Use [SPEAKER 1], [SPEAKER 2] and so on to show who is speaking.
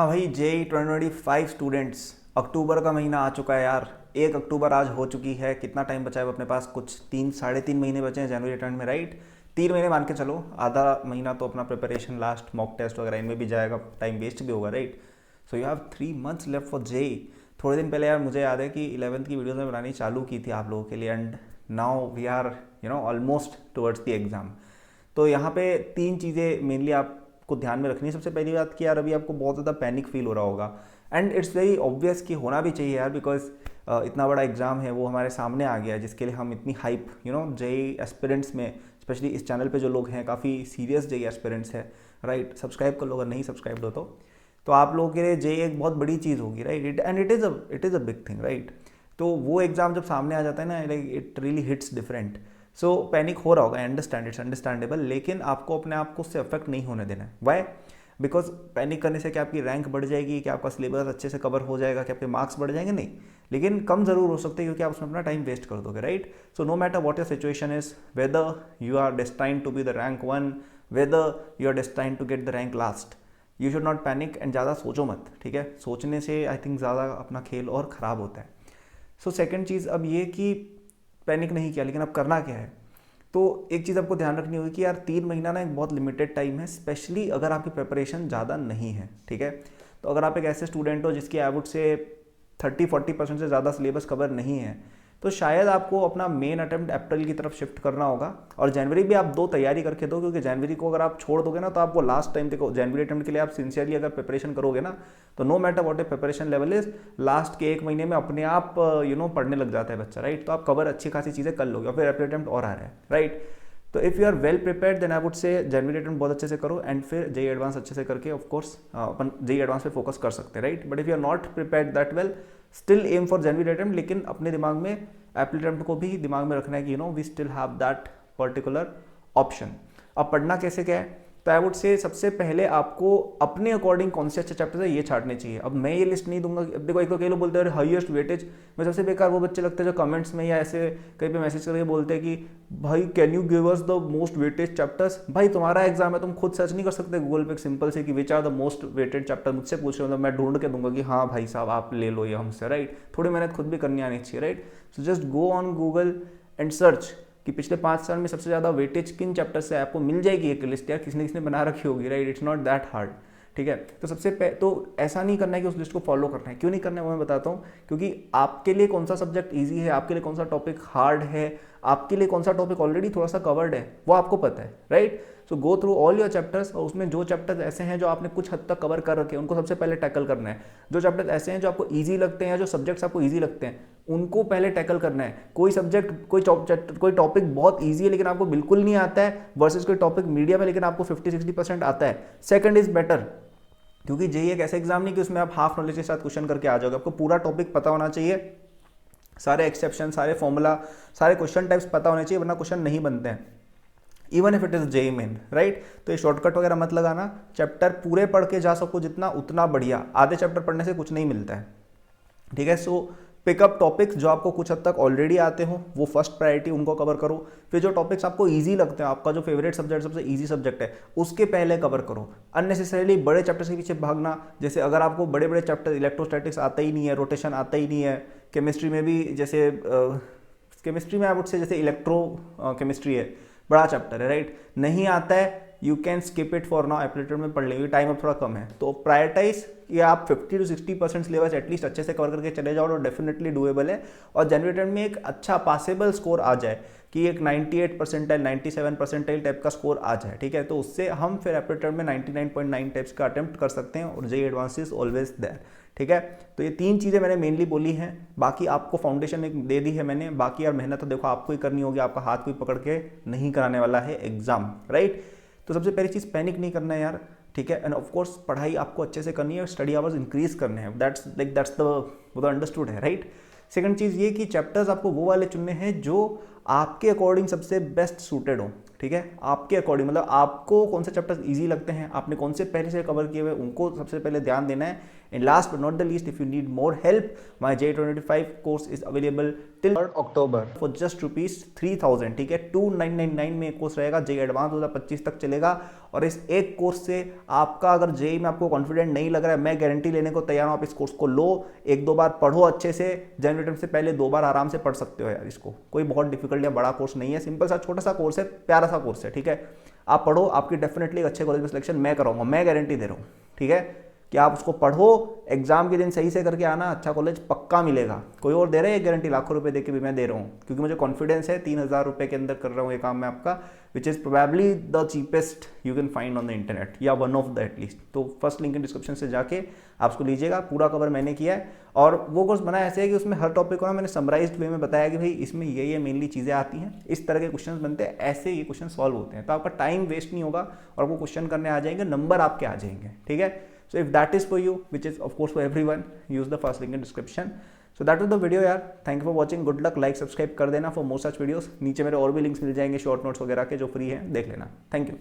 [SPEAKER 1] हाँ भाई, JEE 2025 students, अक्टूबर का महीना आ चुका है यार। 1 अक्टूबर आज हो चुकी है। कितना टाइम बचा है अपने पास? कुछ 3 साढ़े 3 महीने बचे हैं जनवरी रिटर्न में, राइट। 3 महीने मान के चलो, आधा महीना तो अपना प्रिपरेशन, लास्ट मॉक टेस्ट वगैरह इनमें भी जाएगा, टाइम वेस्ट भी होगा, right. So you have 3 months left for JEE। थोड़े दिन पहले यार मुझे याद है कि 11th की वीडियोज़ में बनानी चालू की थी आप लोगों के लिए, and now we are almost towards the exam. तो यहाँ पे 3 चीज़ें मेनली आपको ध्यान में रखनी है। सबसे पहली बात कि यार अभी आपको बहुत ज़्यादा पैनिक फील हो रहा होगा, एंड इट्स वेरी ऑब्वियस कि होना भी चाहिए यार, बिकॉज इतना बड़ा एग्ज़ाम है वो हमारे सामने आ गया है, जिसके लिए हम इतनी हाइप JEE एस्पिरेंट्स में, स्पेशली इस चैनल पे जो लोग हैं काफ़ी सीरियस JEE एस्पिरेंट्स है, राइट। सब्सक्राइब कर लो अगर नहीं सब्सक्राइब हो तो आप लोगों के लिए JEE एक बहुत बड़ी चीज़ होगी, right. And it is a big thing, right. तो वो एग्ज़ाम जब सामने आ जाता है ना, like it really hits different. So panic हो रहा होगा, आई अंडरस्टैंड, इट्स अंडरस्टैंडेबल, लेकिन आपको अपने आप को उससे अफेक्ट नहीं होने देना है। वाई? बिकॉज पैनिक करने से क्या आपकी रैंक बढ़ जाएगी, क्या आपका सिलेबस अच्छे से कवर हो जाएगा, क्या आपके मार्क्स बढ़ जाएंगे? नहीं, लेकिन कम ज़रूर हो सकते हैं, क्योंकि आप उसमें अपना टाइम वेस्ट कर दोगे, right. So no matter what your situation is, whether you are destined to be the rank 1, whether you are destined to get the rank last, you should not panic and ज़्यादा सोचो मत, ठीक है। सोचने से I think ज़्यादा अपना खेल और ख़राब होता है। सो सेकेंड चीज़ अब ये कि पैनिक नहीं किया, लेकिन अब करना क्या है? तो एक चीज़ आपको ध्यान रखनी होगी कि यार 3 महीना ना एक बहुत लिमिटेड टाइम है, स्पेशली अगर आपकी प्रिपरेशन ज़्यादा नहीं है, ठीक है। तो अगर आप एक ऐसे स्टूडेंट हो जिसकी आई वुड से 30-40% से ज़्यादा सिलेबस कवर नहीं है, तो शायद आपको अपना मेन अटेम्प्ट अप्रैल की तरफ शिफ्ट करना होगा। और जनवरी भी आप 2 तैयारी करके दो, क्योंकि जनवरी को अगर आप छोड़ दोगे ना, तो आपको लास्ट टाइम देखो, जनवरी अटेम्प्ट के लिए आप सिंसियरली अगर प्रिपरेशन करोगे ना, तो no matter what a preparation level is, last के 1 महीने में अपने आप पढ़ने लग जाता है बच्चा, राइट। तो आप कवर अच्छी खासी चीज़ें कर लोगे, और फिर अप्रैल अटेम्प्ट और आ रहा है, राइट। तो if you are well prepared then I would say January attempt बहुत अच्छे से करो, एंड फिर JEE एडवांस अच्छे से करके ऑफ कोर्स अपन JEE एडवांस पे फोकस कर सकते हैं, right. But if you are not prepared that well, still aim for January attempt, लेकिन अपने दिमाग में अप्रैल अटेम्प्ट को भी दिमाग में रखना है कि we still have that particular option. अब पढ़ना कैसे क्या है? तो आई वुड से सबसे पहले आपको अपने अकॉर्डिंग कौन से अच्छे चैप्टर्स है ये छाटने चाहिए। अब मैं ये लिस्ट नहीं दूंगा। अब देखो, एक तो कई लोग बोलते हैं हाईएस्ट वेटेज, मैं सबसे बेकार वो बच्चे लगते हैं जो कमेंट्स में या ऐसे कहीं पे मैसेज करके बोलते हैं कि भाई can you give us the most weightage chapters. भाई तुम्हारा एग्जाम है, तुम खुद सर्च नहीं कर सकते गूगल पे सिंपल से कि which are the most weighted chapter? मुझसे पूछ रहे हो, मतलब मैं ढूंढ के दूंगा कि हाँ भाई साहब आप ले लो ये हमसे, राइट। थोड़ी मेहनत खुद भी करनी आनी चाहिए, right. So just go on Google and search कि पिछले 5 साल में सबसे ज़्यादा वेटेज किन चैप्टर से, आपको मिल जाएगी एक लिस्ट यार, किसने किसने बना रखी होगी, right. It's not that hard, ठीक है। तो तो ऐसा नहीं करना है कि उस लिस्ट को फॉलो करना है। क्यों नहीं करना है वो मैं बताता हूँ। क्योंकि आपके लिए कौन सा सब्जेक्ट ईजी है, आपके लिए कौन सा टॉपिक हार्ड है, आपके लिए कौन सा टॉपिक ऑलरेडी थोड़ा सा कवर्ड है, वो आपको पता है, right. So go through all your chapters, और उसमें जो चैप्टर्स ऐसे हैं जो आपने कुछ हद तक कवर कर रखे हैं, उनको सबसे पहले टैकल करना है। जो चैप्टर्स ऐसे हैं जो आपको ईजी लगते हैं, या जो सब्जेक्ट्स आपको ईजी लगते हैं, उनको पहले टैकल करना है। कोई सब्जेक्ट, कोई टॉपिक बहुत ईजी है लेकिन आपको बिल्कुल नहीं आता है, वर्सेस कोई टॉपिक मीडियम है लेकिन आपको 50-60% आता है, सेकंड इज बेटर। क्योंकि JEE एक ऐसा एग्जाम नहीं कि उसमें आप हाफ नॉलेज के साथ क्वेश्चन करके आ जाओगे। आपको पूरा टॉपिक पता होना चाहिए, सारे एक्सेप्शन, सारे फॉर्मूला, सारे क्वेश्चन टाइप्स पता होने चाहिए, वरना क्वेश्चन नहीं बनते हैं, even if it is JEE main, right. तो ये शॉर्टकट वगैरह मत लगाना। चैप्टर पूरे पढ़ के जा सको जितना, उतना बढ़िया। आधे चैप्टर पढ़ने से कुछ नहीं मिलता है, ठीक है। सो पिकअप टॉपिक्स जो आपको कुछ हद तक ऑलरेडी आते हो, वो फर्स्ट प्रायोरिटी, उनको कवर करो। फिर जो टॉपिक्स आपको इजी लगते हैं, आपका जो फेवरेट सब्जेक्ट, सबसे इजी सब्जेक्ट है, उसके पहले कवर करो। अननेसेसरीली बड़े चैप्टर्स के पीछे भागना, जैसे अगर आपको बड़े बड़े चैप्टर, इलेक्ट्रोस्टैटिक्स आता ही नहीं है, रोटेशन आता ही नहीं है, केमिस्ट्री में भी जैसे केमिस्ट्री में आप जैसे इलेक्ट्रो केमिस्ट्री है, बड़ा चैप्टर है, राइट, नहीं आता है, you can skip it for now, aptitude में पढ़ लेंगे, टाइम अब थोड़ा कम है। तो प्रायोरिटाइज या आप 50-60% सिलेबस एटलीस्ट अच्छे से कवर करके चले जाओ, और डेफिनेटली डूएबल है। और जनवरी टर्म में एक अच्छा पासेबल स्कोर आ जाए, कि एक 98 परसेंटाइल, 97 परसेंटाइल टाइप का स्कोर आ जाए, ठीक है। तो उससे हम फिर एप्लीट्यूड टर्म में 99.9 टाइप्स का अटेम्प्ट कर सकते हैं, और JEE advance is always there, ठीक है। तो ये 3 चीज़ें मैंने मेनली बोली हैं, बाकी आपको फाउंडेशन एक दे दी है मैंने। बाकी यार मेहनत तो देखो आपको ही करनी होगी, आपका हाथ कोई पकड़ के नहीं कराने वाला है एग्जाम, राइट। तो सबसे पहली चीज़, पैनिक नहीं करना है यार, ठीक है। एंड ऑफ कोर्स पढ़ाई आपको अच्छे से करनी है, स्टडी आवर्स इंक्रीज करने हैं, दैट्स द वो तो अंडरस्टूड है, राइट। सेकंड चीज़ ये कि चैप्टर्स आपको वो वाले चुनने हैं जो आपके अकॉर्डिंग सबसे बेस्ट सूटेड हो, ठीक है। आपके अकॉर्डिंग, मतलब आपको कौन से चैप्टर्स इजी लगते हैं, आपने कौन से पहले से कवर किए हुए, उनको सबसे पहले ध्यान देना है। And last but not the least, if you need more help, my JEE 2025 course is available till 3 October for just ₹3000, ठीक है। 2999 में कोर्स रहेगा, JEE एडवांस 2025 तक चलेगा। और इस एक कोर्स से आपका अगर जेई में आपको कॉन्फिडेंट नहीं लग रहा है, मैं गारंटी लेने को तैयार हूँ, आप इस कोर्स को लो, एक दो बार पढ़ो अच्छे से, जनरल अटेम्प्ट से पहले 2 बार आराम से पढ़ सकते हो यार। इसको कोई बहुत डिफिकल्ट या बड़ा कोर्स नहीं है, सिंपल सा छोटा सा कोर्स है, प्यारा सा कोर्स है, ठीक है। आप पढ़ो, आपकी डेफिनेटली अच्छे कॉलेज में सिलेक्शन मैं कराऊंगा, मैं गारंटी दे रहा हूँ, ठीक है। कि आप उसको पढ़ो, एग्जाम के दिन सही से करके आना, अच्छा कॉलेज पक्का मिलेगा। कोई और दे रहा है ये गारंटी, लाखों रुपए दे के भी मैं दे रहा हूँ, क्योंकि मुझे कॉन्फिडेंस है 3,000 रुपये के अंदर कर रहा हूँ ये काम मैं आपका, which is probably the cheapest you can find on the internet, या वन ऑफ द एटलीस्ट। तो फर्स्ट लिंक इन डिस्क्रिप्शन से जाके आप उसको लीजिएगा, पूरा कवर मैंने किया है। और वो कोर्स बना ऐसे है कि उसमें हर टॉपिक को ना मैंने समराइज्ड वे में बताया कि भाई इसमें ये मेनली चीज़ें आती हैं, इस तरह के क्वेश्चन बनते हैं, ऐसे ये क्वेश्चन सॉल्व होते हैं, तो आपका टाइम वेस्ट नहीं होगा और आपको क्वेश्चन करने आ जाएंगे, नंबर आपके आ जाएंगे, ठीक है। So if that is for you, which is of course for everyone, use the first link in description. So that was the video यार, thank you for watching, good luck, like subscribe कर देना for more such videos। नीचे मेरे और भी links मिल जाएंगे short notes वगैरह के जो फ्री हैं, देख लेना। Thank you.